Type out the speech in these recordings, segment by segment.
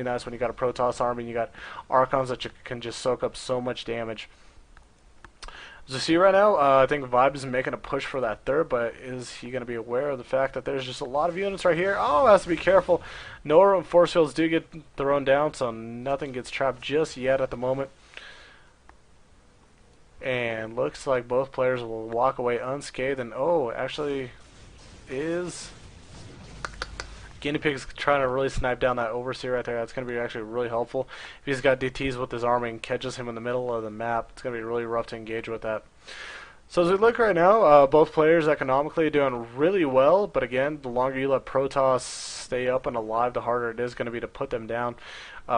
nice when you got a Protoss army and you got Archons that you can just soak up so much damage. As you see right now, I think Vibe is making a push for that third, but is he going to be aware of the fact that there's just a lot of units right here? Oh, has to be careful. No force fields do get thrown down, so nothing gets trapped just yet at the moment. And looks like both players will walk away unscathed. And oh, actually is GuineaPig's trying to really snipe down that Overseer right there. That's going to be actually really helpful. If he's got DTs with his army and catches him in the middle of the map, it's going to be really rough to engage with that. So as we look right now, both players economically doing really well, but again, the longer you let Protoss stay up and alive, the harder it is going to be to put them down.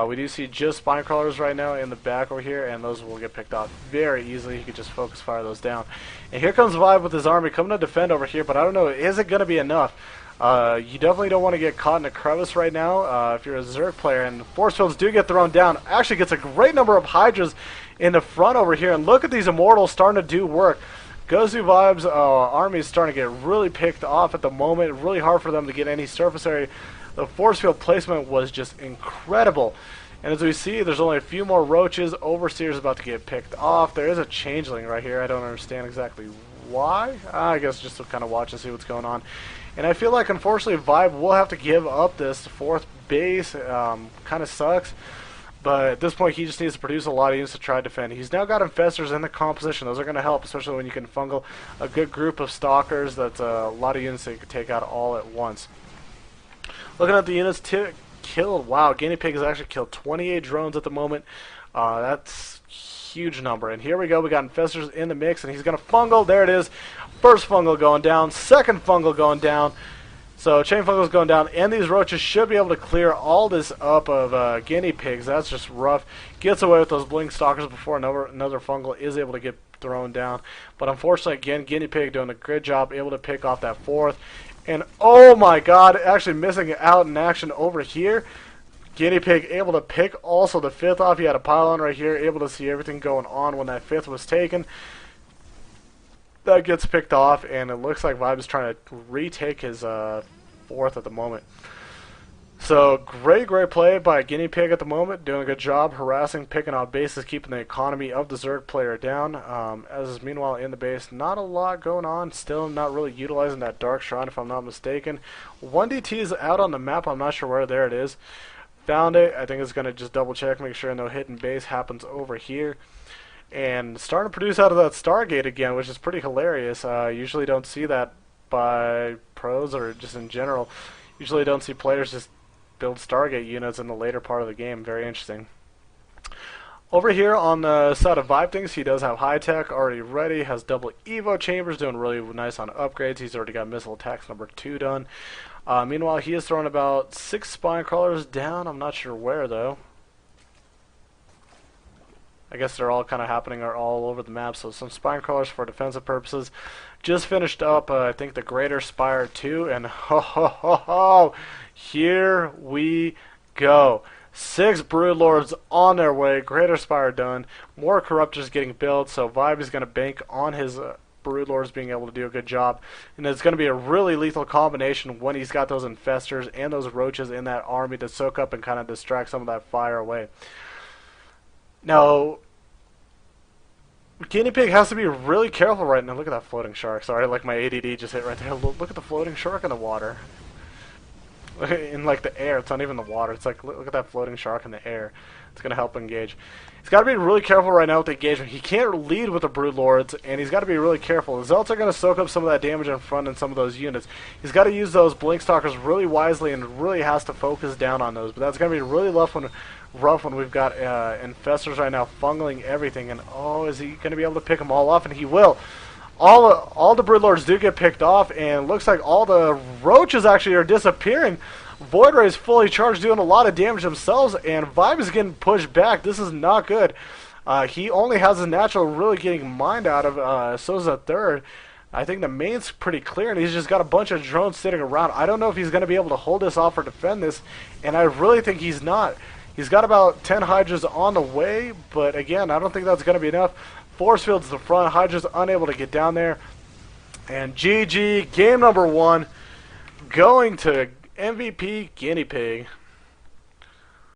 We do see just spine crawlers right now in the back over here, and those will get picked off very easily. You can just focus fire those down. And here comes Vibe with his army coming to defend over here, but I don't know, is it going to be enough? You definitely don't want to get caught in a crevice right now if you're a Zerg player, and force fields do get thrown down. Actually gets a great number of Hydras in the front over here, and look at these Immortals starting to do work. GoSuViBE's army is starting to get really picked off at the moment. Really hard for them to get any surface area. The force field placement was just incredible. And as we see, there's only a few more roaches. Overseer's about to get picked off. There is a changeling right here. I don't understand exactly why. I guess just to kind of watch and see what's going on. And I feel like, unfortunately, Vibe will have to give up this fourth base. Kind of sucks. But at this point, he just needs to produce a lot of units to try to defend. He's now got Infestors in the composition. Those are going to help, especially when you can fungal a good group of Stalkers. That's a lot of units that you can take out all at once. Looking at the units killed. Wow, GuineaPig has actually killed 28 drones at the moment. That's a huge number. And here we go. We got Infestors in the mix, and he's going to fungal. There it is. First fungal going down. Second fungal going down. So chain fungal's going down, and these roaches should be able to clear all this up of GuineaPigs. That's just rough. Gets away with those blink stalkers before another fungal is able to get thrown down. But unfortunately, again, GuineaPig doing a great job, able to pick off that fourth. And oh my god, actually missing out in action over here. GuineaPig able to pick also the fifth off. He had a pylon right here, able to see everything going on when that fifth was taken. That gets picked off, and it looks like Vibe is trying to retake his fourth at the moment. So great play by GuineaPig at the moment, doing a good job harassing, picking out bases, keeping the economy of the Zerg player down. As is meanwhile in the base, not a lot going on. Still not really utilizing that Dark Shrine, if I'm not mistaken. 1DT is out on the map. I'm not sure where. There it is. Found it. I think it's going to just double check, make sure no hidden base happens over here. And starting to produce out of that Stargate again, which is pretty hilarious. Usually don't see that by pros or just in general. Usually don't see players just build Stargate units in the later part of the game. Very interesting. Over here on the side of Vibe things, he does have high tech already ready, has double Evo chambers, doing really nice on upgrades. He's already got missile attacks number 2 done. Meanwhile, he has thrown about 6 spine crawlers down. I'm not sure where though. I guess they're all kind of happening all over the map, so some spine crawlers for defensive purposes. Just finished up, I think, the Greater Spire 2, and here we go. 6 Broodlords on their way, Greater Spire done, more Corruptors getting built, so Vibe is going to bank on his Broodlords being able to do a good job. And it's going to be a really lethal combination when he's got those Infestors and those Roaches in that army to soak up and kind of distract some of that fire away. Now, GuineaPig has to be really careful right now. Look at that floating shark. Sorry, like my ADD just hit right there. Look at the floating shark in the water. In like the air. It's not even the water. It's like, look at that floating shark in the air. It's going to help engage. He's got to be really careful right now with the engagement. He can't lead with the Broodlords, and he's got to be really careful. The Zealots are going to soak up some of that damage in front and some of those units. He's got to use those Blink Stalkers really wisely and really has to focus down on those. But that's going to be really rough when we've got Infestors right now fungling everything. And oh, is he going to be able to pick them all off? And he will. All the Broodlords do get picked off, and looks like all the Roaches actually are disappearing. Void Ray is fully charged, doing a lot of damage themselves, and Vibe is getting pushed back. This is not good. He only has his natural really getting mined out of, so is the third. I think the main's pretty clear, and he's just got a bunch of drones sitting around. I don't know if he's going to be able to hold this off or defend this, and I really think he's not. He's got about 10 Hydras on the way, but again, I don't think that's going to be enough. Force fields to the front, Hydra's unable to get down there. And GG, game number 1, going to MVP GuineaPig.